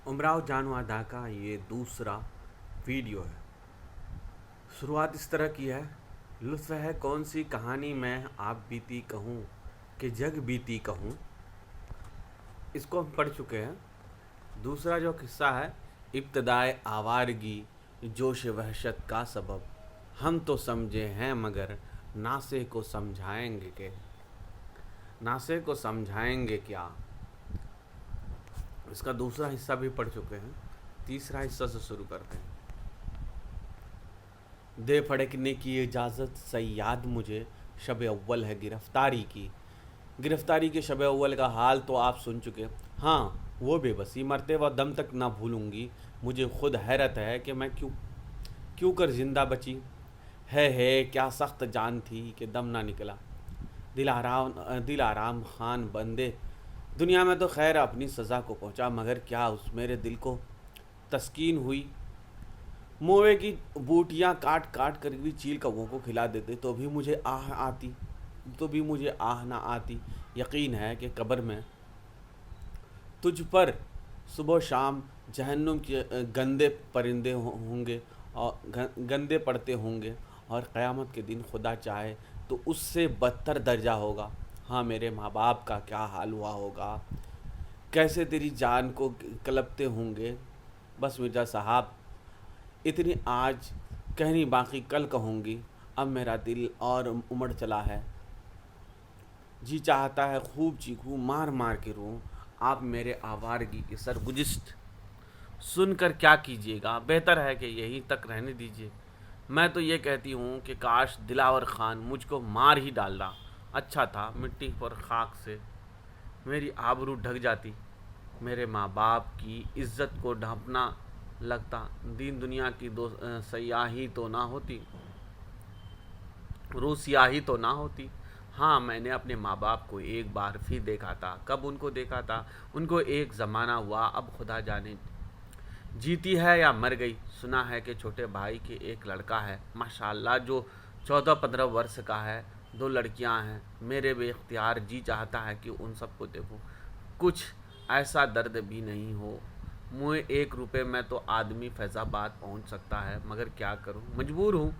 امراؤ جانو ادا کا یہ دوسرا ویڈیو ہے۔ شروعات اس طرح کی ہے: لطف ہے کون سی کہانی میں آپ بیتی کہوں کہ جگ بیتی کہوں۔ اس کو ہم پڑھ چکے ہیں۔ دوسرا جو قصہ ہے: ابتدائے آوارگی جوش وحشت کا سبب، ہم تو سمجھے ہیں مگر ناصح کو سمجھائیں گے کہ ناصح کو سمجھائیں گے کیا۔ اس کا دوسرا حصہ بھی پڑھ چکے ہیں۔ تیسرا حصہ سے شروع کرتے ہیں۔ دے پھڑکنے کی اجازت صیاد مجھے، شب اول ہے گرفتاری کی۔ گرفتاری کے شب اول کا حال تو آپ سن چکے۔ ہاں، وہ بے بسی مرتے و دم تک نہ بھولوں گی۔ مجھے خود حیرت ہے کہ میں کیوں کر زندہ بچی۔ ہے کیا سخت جان تھی کہ دم نہ نکلا۔ دل آرام خان بندے، دنیا میں تو خیر اپنی سزا کو پہنچا، مگر کیا اس میرے دل کو تسکین ہوئی؟ موے کی بوٹیاں کاٹ کاٹ کر بھی چیل کووں کو کھلا دیتے تو بھی مجھے آہ نہ آتی۔ یقین ہے کہ قبر میں تجھ پر صبح و شام جہنم کے گندے پرندے ہوں گے اور گندے پڑتے ہوں گے، اور قیامت کے دن خدا چاہے تو اس سے بدتر درجہ ہوگا۔ ہاں، میرے ماں باپ کا کیا حال ہوا ہوگا، کیسے تیری جان کو کلپتے ہوں گے۔ بس مرزا صاحب، اتنی آج کہنی باقی کل کہوں گی۔ اب میرا دل اور امڑ چلا ہے، جی چاہتا ہے خوب چیخوں، مار مار کے روں۔ آپ میرے آوارگی کی سرگزشت سن کر کیا کیجیے گا، بہتر ہے کہ یہیں تک رہنے دیجیے۔ میں تو یہ کہتی ہوں کہ کاش دلاور خان مجھ کو مار ہی ڈالتا، اچھا تھا، مٹی پر خاک سے میری آبرو ڈھک جاتی، میرے ماں باپ کی عزت کو ڈھانپنا لگتا، دین دنیا کی سیاہی تو نہ ہوتی۔ ہاں، میں نے اپنے ماں باپ کو ایک بار پھر دیکھا تھا۔ کب ان کو دیکھا تھا؟ ان کو ایک زمانہ ہوا، اب خدا جانے جیتی ہے یا مر گئی۔ سنا ہے کہ چھوٹے بھائی کے ایک لڑکا ہے، ماشاءاللہ، جو 14-15 برس کا ہے، 2 لڑکیاں ہیں۔ میرے بے اختیار جی چاہتا ہے کہ ان سب کو دیکھوں، کچھ ایسا درد بھی نہیں ہو۔ منہ 1 روپے میں تو آدمی فیض آباد پہنچ سکتا ہے، مگر کیا کروں، مجبور ہوں۔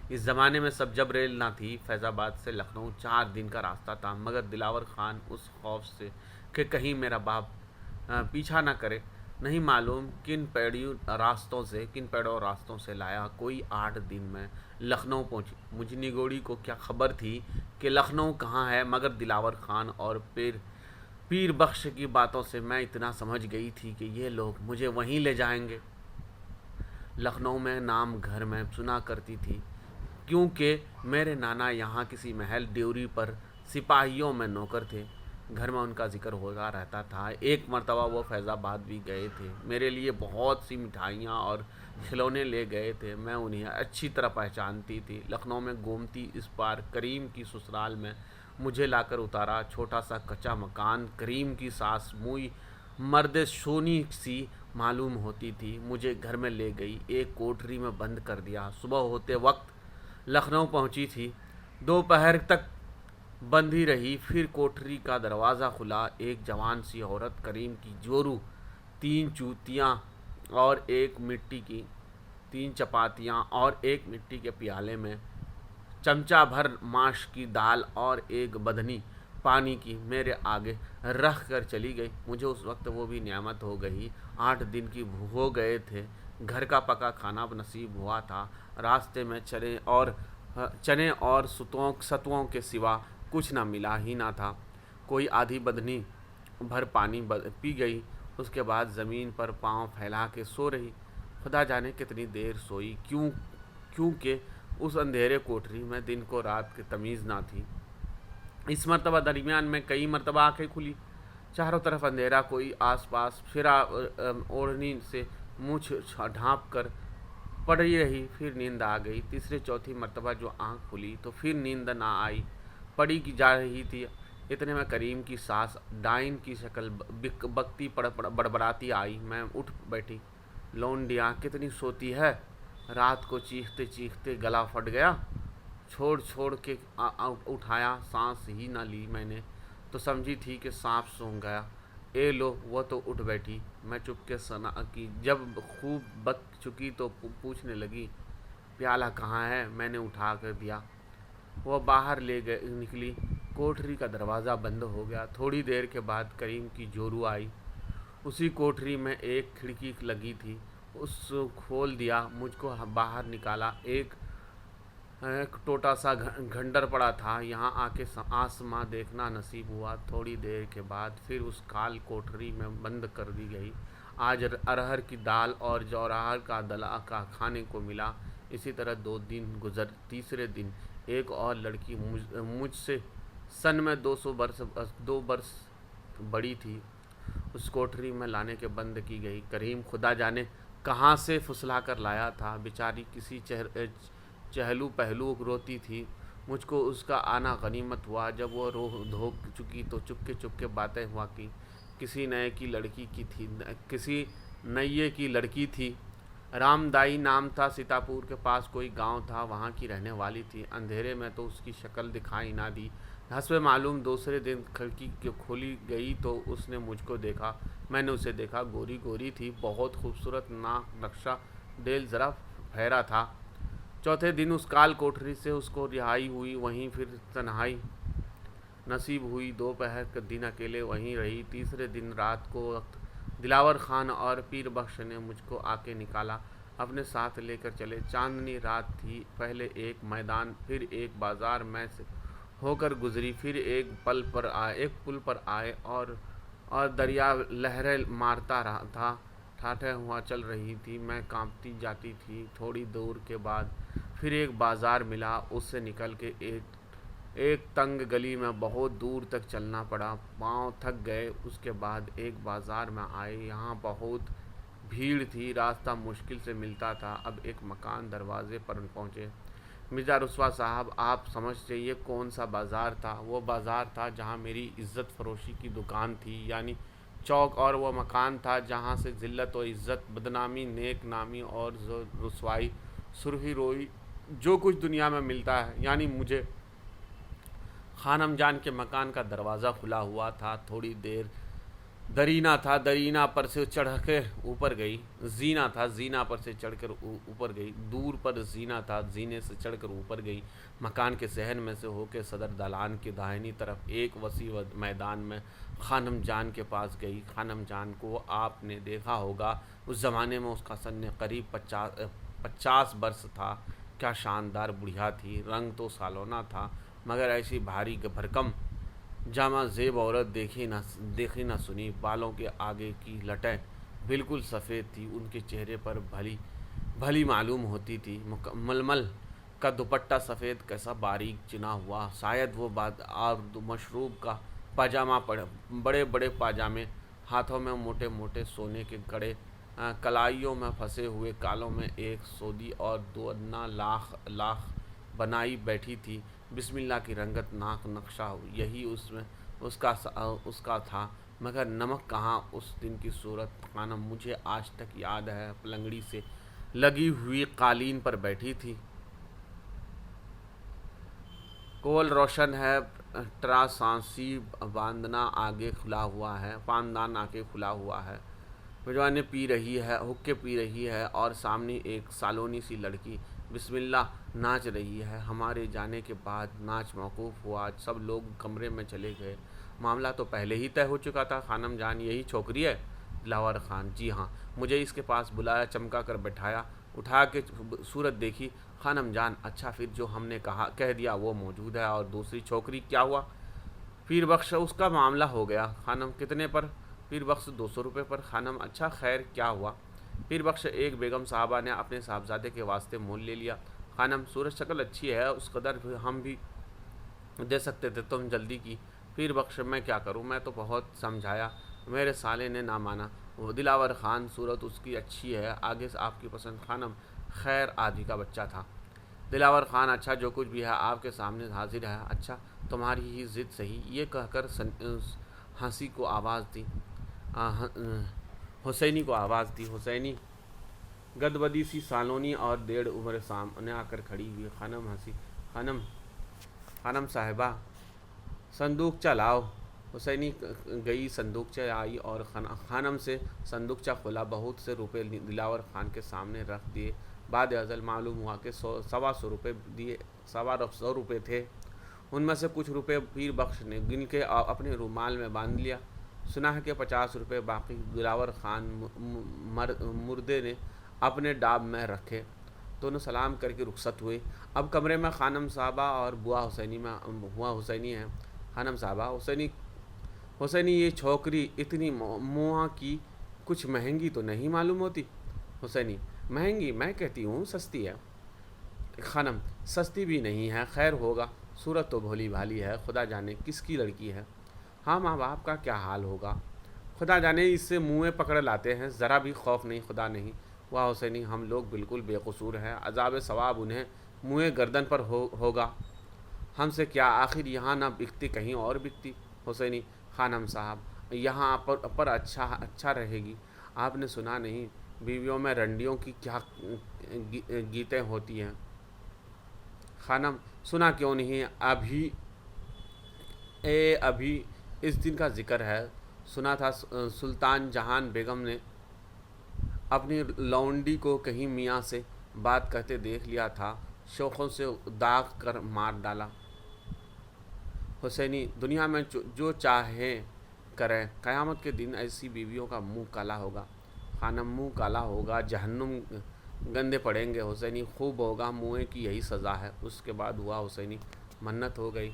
اس زمانے میں سب جب ریل نہ تھی، فیض آباد سے لکھنؤ 4 دن کا راستہ تھا، مگر دلاور خان اس خوف سے کہ کہیں میرا باپ پیچھا نہ کرے، نہیں معلوم کن پیڑوں راستوں سے لایا، کوئی 8 دن میں لکھنؤ پہنچی۔ مجھے نگوڑی کو کیا خبر تھی کہ لکھنؤ کہاں ہے، مگر دلاور خان اور پیر بخش کی باتوں سے میں اتنا سمجھ گئی تھی کہ یہ لوگ مجھے وہیں لے جائیں گے۔ لکھنؤ میں نام گھر میں سنا کرتی تھی، کیونکہ میرے نانا یہاں کسی محل ڈیوری پر سپاہیوں میں نوکر تھے۔ گھر میں ان کا ذکر ہوتا رہتا تھا۔ ایک مرتبہ وہ فیض آباد بھی گئے تھے، میرے لیے بہت سی مٹھائیاں اور کھلونے لے گئے تھے، میں انہیں اچھی طرح پہچانتی تھی۔ لکھنؤ میں گھومتی اس بار کریم کی سسرال میں مجھے لا کر اتارا، چھوٹا سا کچا مکان۔ کریم کی ساس موئی مرد شونی سی معلوم ہوتی تھی، مجھے گھر میں لے گئی، ایک کوٹری میں بند کر دیا۔ صبح ہوتے وقت لکھنؤ پہنچی تھی، دوپہر تک بندھی رہی، پھر کوٹری کا دروازہ کھلا، ایک جوان سی عورت، کریم کی جورو، 3 چپاتیاں اور ایک مٹی کے پیالے میں چمچہ بھر ماش کی دال اور ایک بدنی پانی کی میرے آگے رکھ کر چلی گئی۔ مجھے اس وقت وہ بھی نعمت ہو گئی، 8 دن کی ہو گئے تھے، گھر کا پکا کھانا نصیب ہوا تھا۔ راستے میں چنے اور ستوؤں کے سوا کچھ نہ ملا ہی نہ تھا۔ کوئی آدھی بدنی بھر پانی پی گئی، اس کے بعد زمین پر پاؤں پھیلا کے سو رہی۔ خدا جانے کتنی دیر سوئی، کیونکہ اس اندھیرے کوٹری میں دن کو رات کی تمیز نہ تھی۔ اس مرتبہ درمیان میں کئی مرتبہ آنکھیں کھلی، چاروں طرف اندھیرا، کوئی آس پاس پھرا، اوڑھنی سے منہ ڈھانپ کر پڑی رہی، پھر نیند آ گئی۔ تیسری چوتھی مرتبہ جو آنکھ کھلی تو پھر نیند نہ آئی، پڑی کی جا رہی تھی۔ اتنے میں کریم کی ساس ڈائن کی شکل بکتی بڑبڑاتی آئی، میں اٹھ بیٹھی۔ لونڈیاں کتنی سوتی ہے، رات کو چیختے چیختے گلا پھٹ گیا، چھوڑ کے اٹھایا، سانس ہی نہ لی میں نے، تو سمجھی تھی کہ سانپ سونگھ گیا۔ اے لو وہ تو اٹھ بیٹھی۔ میں چپکے سنا کی جب خوب بک چکی تو پوچھنے لگی پیالہ کہاں ہے؟ میں نے اٹھا کر دیا۔ وہ باہر نکلی۔ کوٹری کا دروازہ بند ہو گیا۔ تھوڑی دیر کے بعد کریم کی جورو آئی۔ اسی کوٹری میں ایک کھڑکی لگی تھی، اس کھول دیا، مجھ کو باہر نکالا۔ ایک ٹوٹا سا گھنڈر پڑا تھا، یہاں آ کے آسماں دیکھنا نصیب ہوا۔ تھوڑی دیر کے بعد پھر اس کال کوٹری میں بند کر دی گئی۔ آج ارہر کی دال اور جوار کا دلہ کا کھانے کو ملا۔ اسی طرح 2 دن گزر۔ تیسرے دن ایک اور لڑکی مجھ سے سن میں 2 برس بڑی تھی، اس کوٹری میں لانے کے بند کی گئی۔ کریم خدا جانے کہاں سے پھسلا کر لایا تھا، بیچاری کسی چہلو پہلو روتی تھی۔ مجھ کو اس کا آنا غنیمت ہوا۔ جب وہ رو دھو چکی تو چپکے باتیں ہوا کی۔ کسی نئیے کی لڑکی تھی، رام دائی نام تھا، سیتاپور کے پاس کوئی گاؤں تھا، وہاں کی رہنے والی تھی۔ اندھیرے میں تو اس کی شکل دکھائی نہ دی۔ حسب معلوم دوسرے دن کھڑکی کھولی گئی تو اس نے مجھ کو دیکھا، میں نے اسے دیکھا۔ گوری تھی، بہت خوبصورت، ناک نقشہ ڈیل ذرا پھیرا تھا۔ چوتھے دن اس کال کوٹری سے اس کو رہائی ہوئی، وہیں پھر تنہائی نصیب ہوئی۔ دوپہر کے دن اکیلے وہیں رہی۔ تیسرے دن رات کو وقت دلاور خان اور پیر بخش نے مجھ کو آ کے نکالا، اپنے ساتھ لے کر چلے۔ چاندنی رات تھی۔ پہلے ایک میدان، پھر ایک بازار میں سے ہو کر گزری، پھر ایک پل پر آئے اور دریا لہریں مارتا رہا تھا، ٹھاٹھے ہوا چل رہی تھی، میں کانپتی جاتی تھی۔ تھوڑی دور کے بعد پھر ایک بازار ملا، اس سے نکل کے ایک تنگ گلی میں بہت دور تک چلنا پڑا، پاؤں تھک گئے۔ اس کے بعد ایک بازار میں آئے، یہاں بہت بھیڑ تھی، راستہ مشکل سے ملتا تھا۔ اب ایک مکان دروازے پر پہنچے۔ مرزا رسوا صاحب، آپ سمجھتے یہ کون سا بازار تھا؟ وہ بازار تھا جہاں میری عزت فروشی کی دکان تھی، یعنی چوک، اور وہ مکان تھا جہاں سے ذلت و عزت، بدنامی، نیک نامی اور رسوائی، سرخی روئی، جو کچھ دنیا میں ملتا ہے، یعنی مجھے۔ خانم جان کے مکان کا دروازہ کھلا ہوا تھا۔ تھوڑی دیر درینہ تھا، درینہ پر سے چڑھ کے اوپر گئی۔ زینہ تھا، زینہ پر سے چڑھ کر اوپر گئی۔ دور پر زینہ تھا، زینے سے چڑھ کر اوپر گئی۔ مکان کے صحن میں سے ہو کے صدر دالان کی داہنی طرف ایک وسیع میدان میں خانم جان کے پاس گئی۔ خانم جان کو آپ نے دیکھا ہوگا، اس زمانے میں اس کا سن قریب 50 برس تھا۔ کیا شاندار بڑھیا تھی، رنگ تو سالونا تھا، مگر ایسی بھاری بھرکم جامہ زیب عورت دیکھی نہ سنی۔ بالوں کے آگے کی لٹیں بالکل سفید تھی، ان کے چہرے پر بھلی معلوم ہوتی تھی۔ ململ کا دوپٹہ سفید کیسا باریک چنا ہوا، شاید وہ مشروب کا پاجامہ، بڑے بڑے پاجامے، ہاتھوں میں موٹے موٹے سونے کے کڑے، کلائیوں میں پھنسے ہوئے کالوں میں ایک سودی اور 2 ادنا لاخ بنائی بیٹھی تھی۔ بسم اللہ کی رنگت، ناک نقشہ یہی اس کا تھا، مگر نمک کہاں اس دن کی صورت۔ خانم مجھے آج تک یاد ہے، پلنگڑی سے لگی ہوئی قالین پر بیٹھی تھی، کول روشن ہے، ٹرانسانسی باندھنا آگے کھلا ہوا ہے، میزبانیں پی رہی ہے، حقے پی رہی ہے، اور سامنے ایک سالونی سی لڑکی بسم اللہ ناچ رہی ہے۔ ہمارے جانے کے بعد ناچ موقوف ہوا، سب لوگ کمرے میں چلے گئے۔ معاملہ تو پہلے ہی طے ہو چکا تھا۔ خانم جان یہی چھوکری ہے؟ دلاور خان، جی ہاں۔ مجھے اس کے پاس بلایا، چمکا کر بٹھایا، اٹھا کے صورت دیکھی۔ خانم جان، اچھا پھر جو ہم نے کہہ دیا وہ موجود ہے، اور دوسری چھوکری کیا ہوا؟ پیر بخش، اس کا معاملہ ہو گیا۔ خانم، کتنے پر؟ پیر بخش، 200 روپے پر۔ خانم، اچھا خیر کیا ہوا؟ پیر بخش، ایک بیگم صاحبہ نے اپنے صاحبزادے کے واسطے مول لے لیا۔ خانم، صورت شکل اچھی ہے، اس قدر ہم بھی دے سکتے تھے، تم جلدی کی۔ پیر بخش، میں کیا کروں، میں تو بہت سمجھایا، میرے سالے نے نہ مانا۔ دلاور خان، صورت اس کی اچھی ہے، آگے سے آپ کی پسند۔ خانم، خیر آدھی کا بچہ تھا۔ دلاور خان، اچھا جو کچھ بھی ہے آپ کے سامنے حاضر ہے۔ اچھا تمہاری ہی ضد صحیح، یہ کہہ کر حسینی کو آواز دی۔ حسینی گدبدی سی سالونی اور 1.5 عمر سامنے آ کر کھڑی ہوئی۔ خانم ہنسی، خانم صاحبہ صندوق چلاؤ۔ حسینی گئی، صندوقچہ آئی اور خانم سے صندوقچہ کھولا، بہت سے روپے دلاور خان کے سامنے رکھ دیے۔ بعد ازل معلوم ہوا کہ 125 روپے دیے، 125 روپے تھے۔ ان میں سے کچھ روپے پیر بخش نے گن کے اپنے رومال میں باندھ لیا۔ سنا ہے کہ 50 روپے باقی دلاور خان مردے نے اپنے ڈاب میں رکھے۔ دونوں سلام کر کے رخصت ہوئے۔ اب کمرے میں خانم صاحبہ اور بوا حسینی ہیں۔ خانم صاحبہ: حسینی یہ چھوکری اتنی مواں کی کچھ مہنگی تو نہیں معلوم ہوتی؟ حسینی: مہنگی؟ میں کہتی ہوں سستی ہے۔ خانم: سستی بھی نہیں ہے، خیر ہوگا، صورت تو بھولی بھالی ہے، خدا جانے کس کی لڑکی ہے۔ ہاں، ماں باپ کا کیا حال ہوگا، خدا جانے اس سے منہ پکڑ لاتے ہیں، ذرا بھی خوف نہیں، خدا نہیں۔ واہ حسینی: ہم لوگ بالکل بے قصور ہیں، عذاب ثواب انہیں منہ گردن پر ہوگا، ہم سے کیا، آخر یہاں نہ بکتی کہیں اور بکتی۔ حسینی: خانم صاحب یہاں پر اچھا رہے گی، آپ نے سنا نہیں بیویوں میں رنڈیوں کی کیا گیتیں ہوتی ہیں؟ خانم: سنا کیوں نہیں، ابھی اس دن کا ذکر ہے، سنا تھا سلطان جہان بیگم نے اپنی لونڈی کو کہیں میاں سے بات کرتے دیکھ لیا تھا، شوخوں سے داغ کر مار ڈالا۔ حسینی: دنیا میں جو چاہے کریں، قیامت کے دن ایسی بیویوں کا منہ کالا ہوگا۔ خانم: منہ کالا ہوگا، جہنم گندے پڑیں گے۔ حسینی: خوب ہوگا، منہ کی یہی سزا ہے۔ اس کے بعد ہوا حسینی: منت ہو گئی،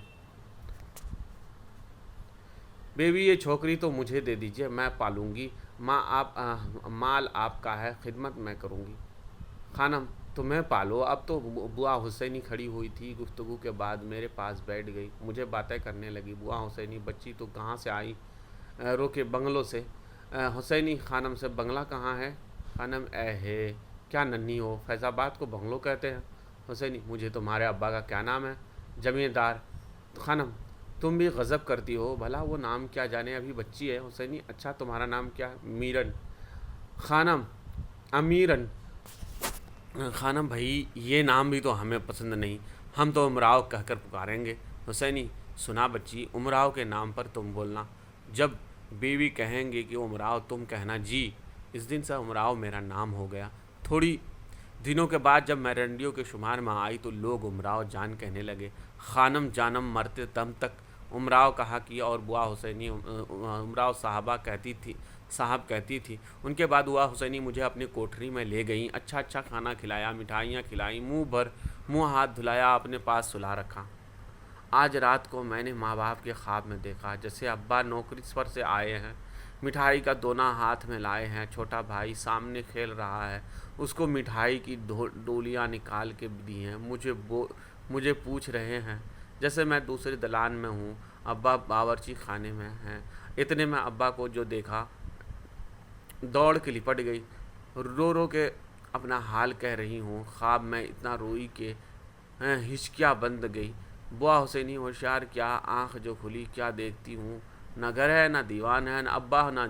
بیوی یہ چھوکری تو مجھے دے دیجئے، میں پالوں گی، مال آپ کا ہے، خدمت میں کروں گی۔ خانم: تمہیں پالو، اب تو بوا حسینی کھڑی ہوئی تھی، گفتگو کے بعد میرے پاس بیٹھ گئی، مجھے باتیں کرنے لگی۔ بوا حسینی: بچی تو کہاں سے آئی؟ روکے، بنگلوں سے۔ حسینی خانم سے: بنگلہ کہاں ہے؟ خانم: اے ہے، کیا ننھی ہو، فیض آباد کو بنگلو کہتے ہیں۔ حسینی: مجھے تمہارے ابا کا کیا نام ہے؟ جمیندار۔ خانم: تم بھی غضب کرتی ہو، بھلا وہ نام کیا جانے، ابھی بچی ہے۔ حسینی: اچھا تمہارا نام کیا ہے؟ میرن۔ خانم: امیرن۔ خانم: بھائی یہ نام بھی تو ہمیں پسند نہیں، ہم تو امراؤ کہہ کر پکاریں گے۔ حسینی: سنا بچی، امراؤ کے نام پر تم بولنا، جب بیوی کہیں گے کہ امراؤ تم کہنا جی۔ اس دن سے امراؤ میرا نام ہو گیا۔ تھوڑی دنوں کے بعد جب میں رنڈیوں کے شمار میں آئی تو لوگ امراؤ جان کہنے لگے۔ خانم جانم مرتے دم تک امراؤ کہا کی، اور بوا حسینی امراؤ صاحب کہتی تھی۔ ان کے بعد بوا حسینی مجھے اپنی کوٹھری میں لے گئیں، اچھا کھانا کھلایا، مٹھائیاں کھلائیں، منہ ہاتھ دھلایا، اپنے پاس سلا رکھا۔ آج رات کو میں نے ماں باپ کے خواب میں دیکھا، جیسے ابا نوکری پر سے آئے ہیں، مٹھائی کا دونا ہاتھ میں لائے ہیں، چھوٹا بھائی سامنے کھیل رہا ہے، اس کو مٹھائی کی ڈولیاں نکال کے دی ہیں، مجھے پوچھ رہے ہیں جیسے میں دوسرے دلان میں ہوں، ابا باورچی خانے میں ہیں۔ اتنے میں ابا کو جو دیکھا، دوڑ کے لپٹ گئی، رو کے اپنا حال کہہ رہی ہوں، خواب میں اتنا روئی کہ ہچکیاں بند گئی۔ بوا حسینی ہوشیار کیا، آنکھ جو کھلی، کیا دیکھتی ہوں، نہ گھر ہے، نہ دیوان ہے، نہ ابا نہ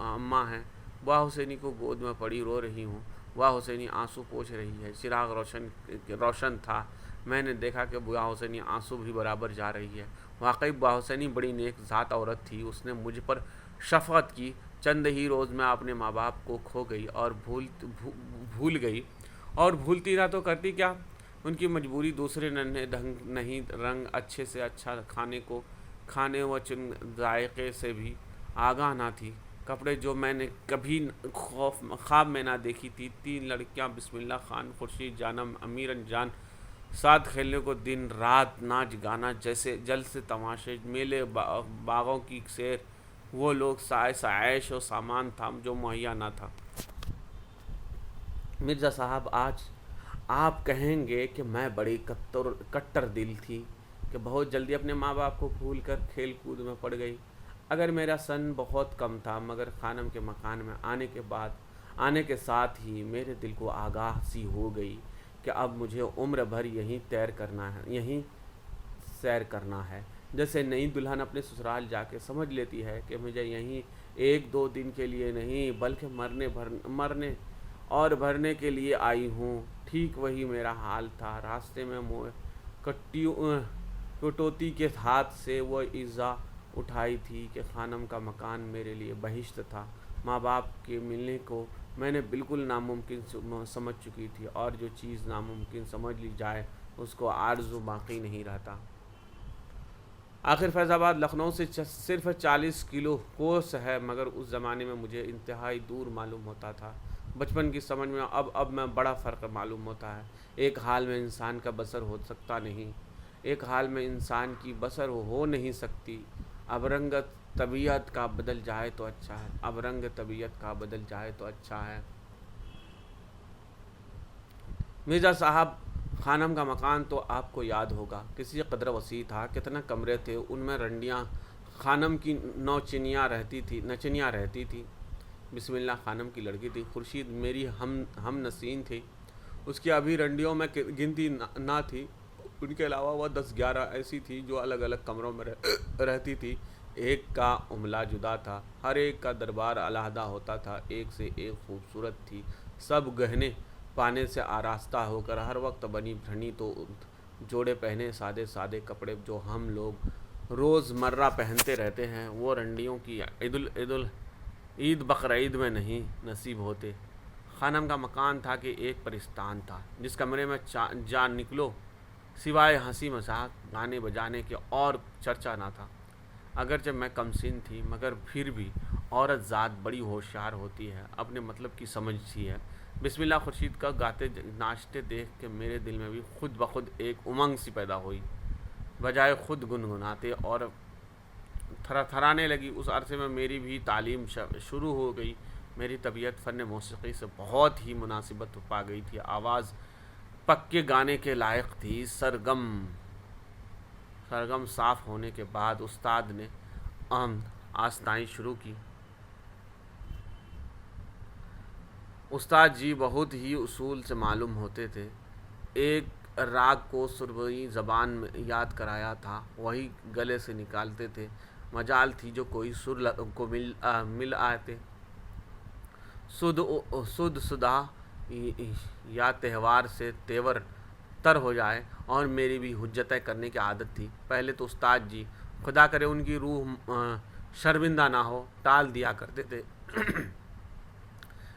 اماں ہیں۔ بوا حسینی کو گود میں پڑی رو رہی ہوں۔ بوا حسینی آنسو پوچھ رہی ہے، چراغ روشن تھا، میں نے دیکھا کہ بوا حسینی آنسو بھی برابر جا رہی ہے۔ واقعی بوا حسینی بڑی نیک ذات عورت تھی، اس نے مجھ پر شفقت کی۔ چند ہی روز میں اپنے ماں باپ کو کھو گئی اور بھول گئی، اور بھولتی نہ تو کرتی کیا، ان کی مجبوری دوسرے ننھے ڈھنگ نہیں، رنگ اچھے سے اچھا کھانے و ذائقے سے بھی آگاہ نہ تھی، کپڑے جو میں نے کبھی خواب میں نہ دیکھی تھی، 3 لڑکیاں، بسم اللہ خان، خورشید جانم، امیرن جان، ساتھ کھیلنے کو، دن رات ناچ گانا، جیسے جلسے تماشے، میلے باغوں کی سیر، وہ لوگ عیش و سامان تھا جو مہیا نہ تھا۔ مرزا صاحب آج آپ کہیں گے کہ میں بڑی کٹر دل تھی کہ بہت جلدی اپنے ماں باپ کو بھول کر کھیل کود میں پڑ گئی۔ اگر میرا سن بہت کم تھا، مگر خانم کے مکان میں آنے کے ساتھ ہی میرے دل کو آگاہ سی ہو گئی کہ اب مجھے عمر بھر یہیں سیر کرنا ہے۔ جیسے نئی دلہن اپنے سسرال جا کے سمجھ لیتی ہے کہ مجھے یہیں 1-2 دن کے لیے نہیں بلکہ مرنے اور بھرنے کے لیے آئی ہوں، ٹھیک وہی میرا حال تھا۔ راستے میں کٹوتی کے ہاتھ سے وہ ایزا اٹھائی تھی کہ خانم کا مکان میرے لیے بہشت تھا۔ ماں باپ کے ملنے کو میں نے بالکل ناممکن سمجھ چکی تھی، اور جو چیز ناممکن سمجھ لی جائے اس کو آرزو باقی نہیں رہتا۔ آخر فیض آباد لکھنؤ سے صرف 40 کلو کوس ہے، مگر اس زمانے میں مجھے انتہائی دور معلوم ہوتا تھا۔ بچپن کی سمجھ میں اب میں بڑا فرق معلوم ہوتا ہے۔ ایک حال میں انسان کا بسر ہو سکتا نہیں، ایک حال میں انسان کی بسر ہو نہیں سکتی۔ اب رنگ طبیعت کا بدل جائے تو اچھا ہے، اب رنگ طبیعت کا بدل جائے تو اچھا ہے۔ مرزا صاحب، خانم کا مکان تو آپ کو یاد ہوگا، کسی قدر وسیع تھا۔ کتنے کمرے تھے ان میں؟ رنڈیاں خانم کی نچنیاں رہتی تھی۔ بسم اللہ خانم کی لڑکی تھی۔ خورشید میری ہم نشین تھی، اس کی ابھی رنڈیوں میں گنتی نہ تھی۔ ان کے علاوہ وہ 10-11 ایسی تھی جو الگ الگ کمروں میں رہتی تھی۔ ایک کا عملہ جدا تھا، ہر ایک کا دربار علیحدہ ہوتا تھا، ایک سے ایک خوبصورت تھی، سب گہنے پانے سے آراستہ ہو کر ہر وقت بنی بھنی تو جوڑے پہنے سادے سادے کپڑے جو ہم لوگ روز مرہ پہنتے رہتے ہیں وہ رنڈیوں کی عید بقرعید میں نہیں نصیب ہوتے۔ خانم کا مکان تھا کہ ایک پرستان تھا، جس کمرے میں جا نکلو سوائے ہنسی مذاق گانے بجانے کے اور چرچا نہ تھا۔ اگرچہ میں کم سن تھی مگر پھر بھی عورت ذات بڑی ہوشیار ہوتی ہے، اپنے مطلب کی سمجھتی ہے۔ بسم اللہ خورشید کا گاتے ناچتے دیکھ کے میرے دل میں بھی خود بخود ایک امنگ سی پیدا ہوئی، بجائے خود گنگناتے اور تھرانے لگی۔ اس عرصے میں میری بھی تعلیم شروع ہو گئی۔ میری طبیعت فن موسیقی سے بہت ہی مناسبت پا گئی تھی، آواز پکے گانے کے لائق تھی۔ سرگم صاف ہونے کے بعد استاد نے آستائیں شروع کی۔ استاد جی بہت ہی اصول سے معلوم ہوتے تھے۔ ایک راگ کو سربئی زبان میں یاد کرایا تھا، وہی گلے سے نکالتے تھے۔ مجال تھی جو کوئی سر کو مل آتے، سد سدا یا تہوار سے تیور تر ہو جائے، اور میری بھی حجتیں کرنے کی عادت تھی۔ پہلے تو استاد جی خدا کرے ان کی روح شرمندہ نہ ہو ٹال دیا کرتے تھے۔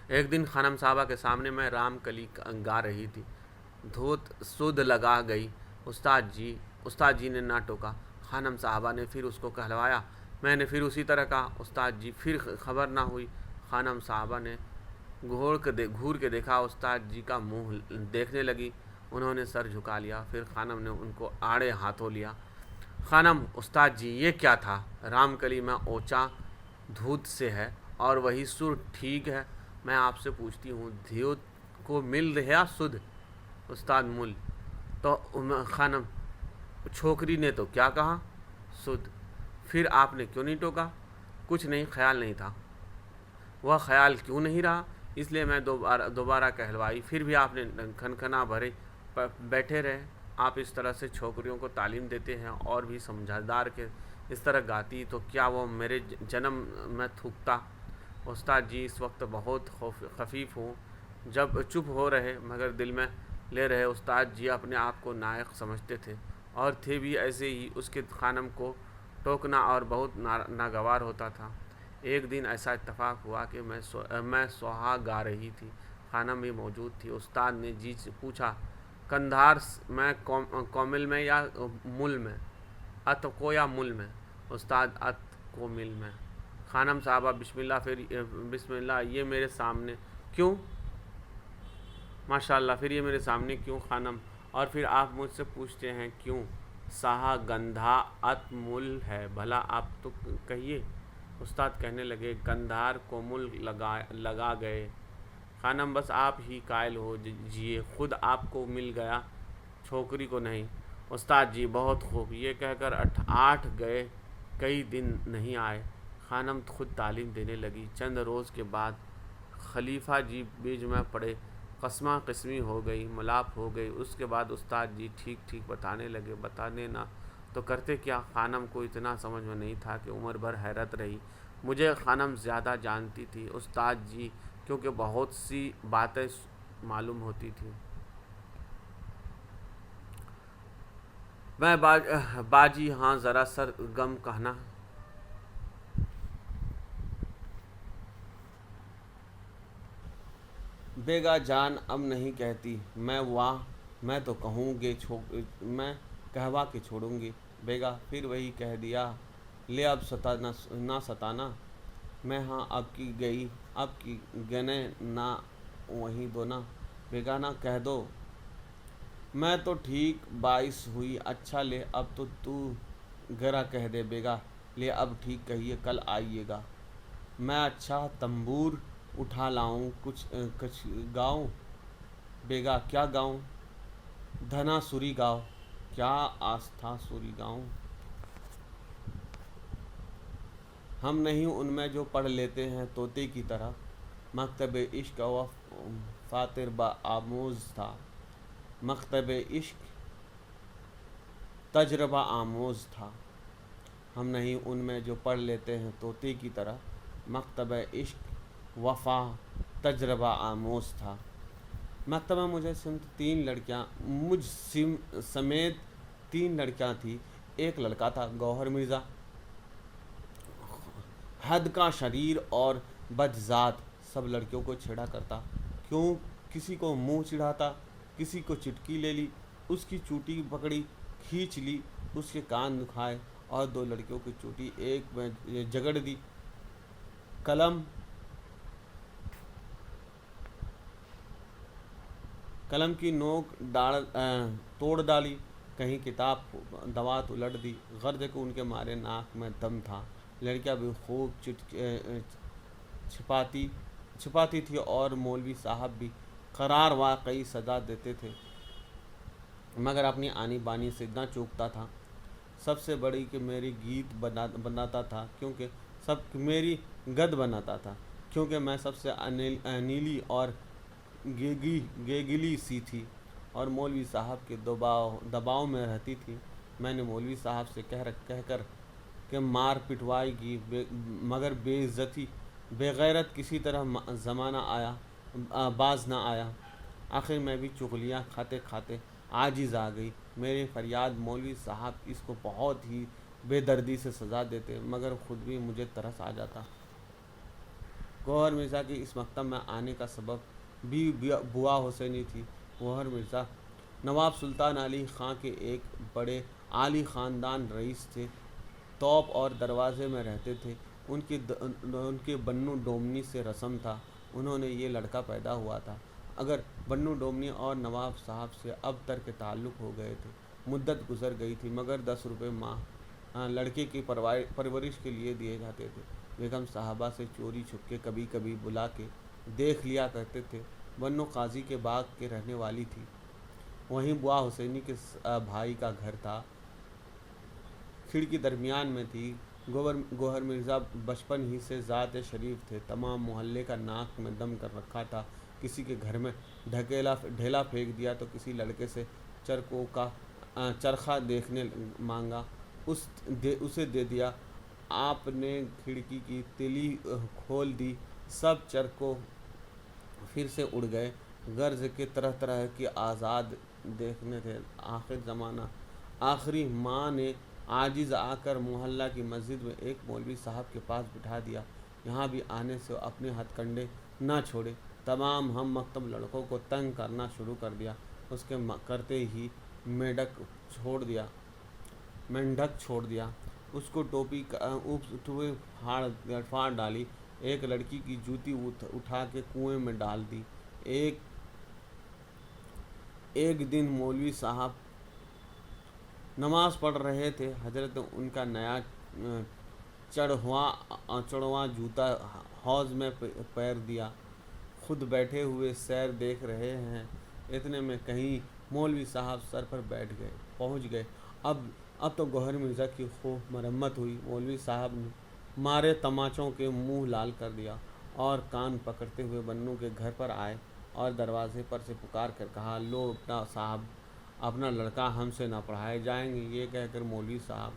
ایک دن خانم صاحبہ کے سامنے میں رام کلی گا رہی تھی، دھوت سدھ لگا گئی۔ استاد جی نے نہ ٹوکا۔ خانم صاحبہ نے پھر اس کو کہلوایا، میں نے پھر اسی طرح کہا۔ استاد جی پھر خبر نہ ہوئی۔ خانم صاحبہ نے گھور کے دیکھا، استاد جی کا منہ دیکھنے لگی۔ انہوں نے سر جھکا لیا، پھر خانم نے ان کو آڑے ہاتھوں لیا۔ خانم، استاد جی یہ کیا تھا؟ رام کلی میں اوچا دھوت سے ہے اور وہی سر ٹھیک ہے، میں آپ سے پوچھتی ہوں دھیوت کو مل رہا سدھ؟ استاد مل تو خانم، چھوکری نے تو کیا کہا؟ سدھ۔ پھر آپ نے کیوں نہیں ٹوکا؟ کچھ نہیں، خیال نہیں تھا۔ وہ خیال کیوں نہیں رہا؟ اس لیے میں دوبارہ کہلوائی، پھر بھی آپ نے کھنکھنا بھرے بیٹھے رہے۔ آپ اس طرح سے چھوکریوں کو تعلیم دیتے ہیں اور بھی سمجھدار کے اس طرح گاتی تو کیا وہ میرے جنم میں تھوکتا؟ استاد جی اس وقت بہت خفیف ہوں، جب چپ ہو رہے مگر دل میں لے رہے۔ استاد جی اپنے آپ کو نائق سمجھتے تھے اور تھے بھی ایسے ہی۔ اس کے خانم کو ٹوکنا اور بہت ناگوار ہوتا تھا۔ ایک دن ایسا اتفاق ہوا کہ میں سوہا گا رہی تھی، خانم بھی موجود تھی۔ استاد نے جی سے پوچھا، کندھار میں کومل میں یا مل میں؟ ات کو یا مل میں؟ استاد ات کو مل میں۔ خانم صاحبہ، بسم اللہ، پھر بسم اللہ، یہ میرے سامنے کیوں؟ ماشاء اللہ، پھر یہ میرے سامنے کیوں خانم؟ اور پھر آپ مجھ سے پوچھتے ہیں کیوں؟ سہا گندھا ات مل ہے، بھلا آپ تو کہیے۔ استاد کہنے لگے، گندھار کو مل لگا گئے۔ خانم، بس آپ ہی قائل ہو جیے، خود آپ کو مل گیا، چھوکری کو نہیں۔ استاد جی بہت خوب، یہ کہہ کر 8 گئے، کئی دن نہیں آئے۔ خانم خود تعلیم دینے لگی۔ چند روز کے بعد خلیفہ جی بیچ میں پڑے، قسمہ قسمی ہو گئی، ملاپ ہو گئی۔ اس کے بعد استاد جی ٹھیک بتانے لگے، بتانے نہ تو کرتے کیا؟ خانم کو اتنا سمجھ میں نہیں تھا کہ عمر بھر حیرت رہی۔ مجھے خانم زیادہ جانتی تھی، استاد جی کیونکہ بہت سی باتیں معلوم ہوتی تھیں۔ میں باجی ہاں ذرا سرگم کہنا بیگا جان اب نہیں کہتی میں واہ، میں تو کہوں گے میں کہوا کے چھوڑوں گی۔ بیگا پھر وہی کہہ دیا، لے اب نہ ستانا، میں ہاں اب کی گئی اب کی گنے نہ وہیں دونا۔ بیگانہ کہہ دو، میں تو ٹھیک باعث ہوئی، اچھا لے اب تو گرا کہہ دے۔ بیگا لے اب ٹھیک کہیے، کل آئیے گا، میں اچھا تنبور اٹھا لاؤں، کچھ گاؤں۔ بیگا کیا گاؤں؟ دھنا سوری گاؤ، کیا آستھا سوری گاؤں؟ ہم نہیں ان میں جو پڑھ لیتے ہیں طوطے کی طرح، مکتب عشق و فاتر با آموز تھا، مکتب عشق تجربہ آموز تھا۔ ہم نہیں ان میں جو پڑھ لیتے ہیں طوطے کی طرح، مکتب عشق وفا تجربہ آموز تھا۔ مکتب میں مجھ سمیت 3 لڑکیاں تھیں۔ ایک لڑکا تھا گوہر مرزا، حد کا شریر اور بد ذات، سب لڑکیوں کو چھیڑا کرتا، کسی کو منہ چڑھاتا، کسی کو چٹکی لے لی، اس کی چوٹی پکڑی کھینچ لی، اس کے کان دکھائے اور 2 لڑکیوں کی چوٹی ایک میں جگڑ دی، قلم کی نوک توڑ ڈالی، کہیں کتاب دوات الٹ دی، غرض کہ ان کے مارے ناک میں دم تھا۔ لڑکیاں بھی خوب چھپاتی تھی اور مولوی صاحب بھی قرار واقعی سزا دیتے تھے، مگر اپنی آنی بانی سے نہ چوکتا تھا۔ سب سے بڑی کہ میری بناتا تھا کیونکہ میں سب سے نیلی اور گیگلی سی تھی اور مولوی صاحب کے دباؤ میں رہتی تھی۔ میں نے مولوی صاحب سے کہہ کر کہ مار پٹوائی کی، مگر بے غیرت کسی طرح زمانہ باز نہ آیا۔ آخر میں بھی چغلیاں کھاتے کھاتے عاجز آ گئی۔ میری فریاد، مولوی صاحب اس کو بہت ہی بے دردی سے سزا دیتے، مگر خود بھی مجھے ترس آ جاتا۔ گوہر مرزا کی اس مکتب میں آنے کا سبب بھی بوا حسینی تھی۔ گوہر مرزا نواب سلطان علی خاں کے ایک بڑے عالی خاندان رئیس تھے، توپ اور دروازے میں رہتے تھے۔ ان کے بنو ڈومنی سے رسم تھا، انہوں نے یہ لڑکا پیدا ہوا تھا۔ اگر بنو ڈومنی اور نواب صاحب سے اب تک کے تعلق ہو گئے تھے، مدت گزر گئی تھی، مگر 10 روپے ماہ لڑکے کی پرورش کے لیے دیے جاتے تھے۔ بیگم صاحبہ سے چوری چھپکے کبھی کبھی بلا کے دیکھ لیا کرتے تھے۔ بنو قاضی کے باغ کے رہنے والی تھی، وہیں بوا حسینی کے بھائی کا گھر تھا، کھڑکی درمیان میں تھی۔ گوہر مرزا بچپن ہی سے ذات شریف تھے، تمام محلے کا ناک میں دم کر رکھا تھا۔ کسی کے گھر میں ڈھیلا پھینک دیا تو کسی لڑکے سے چرخہ دیکھنے مانگا، اسے دے دیا۔ آپ نے کھڑکی کی تلی کھول دی، سب چرخوں پھر سے اڑ گئے، غرض کہ طرح طرح کی آزاد دیکھنے تھے۔ آخری ماں نے عاجز آ کر محلہ کی مسجد میں ایک مولوی صاحب کے پاس بٹھا دیا، یہاں بھی آنے سے اپنے ہتھ کنڈے نہ چھوڑے۔ تمام ہم مکتب لڑکوں کو تنگ کرنا شروع کر دیا، اس کے کرتے ہی مینڈک چھوڑ دیا، اس کو ٹوپی پھاڑ ڈالی، ایک لڑکی کی جوتی اٹھا کے کنویں میں ڈال دی۔ ایک دن مولوی صاحب نماز پڑھ رہے تھے، حضرت نے ان کا نیا چڑھواں جوتا حوض میں پیر دیا، خود بیٹھے ہوئے سیر دیکھ رہے ہیں، اتنے میں کہیں مولوی صاحب سر پر پہنچ گئے۔ اب تو گوہر مرزا کی خوب مرمت ہوئی۔ مولوی صاحب نے مارے تماچوں کے منہ لال کر دیا اور کان پکڑتے ہوئے بنو کے گھر پر آئے اور دروازے پر سے پکار کر کہا، لو صاحب، اپنا لڑکا ہم سے نہ پڑھائے جائیں گے۔ یہ کہہ کر مولوی صاحب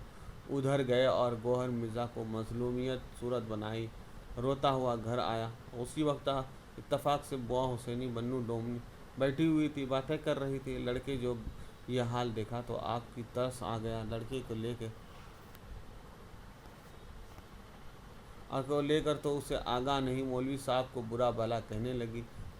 ادھر گئے اور گوہر مرزا کو مظلومیت صورت بنائی، روتا ہوا گھر آیا۔ اسی وقت اتفاق سے بوا حسینی بنو ڈومنی بیٹھی ہوئی تھی، باتیں کر رہی تھی۔ لڑکے جو یہ حال دیکھا تو آپ کی ترس آ گیا، لڑکے کو لے کر تو اسے آگاہ نہیں، مولوی صاحب کو برا بھلا کہنے لگی۔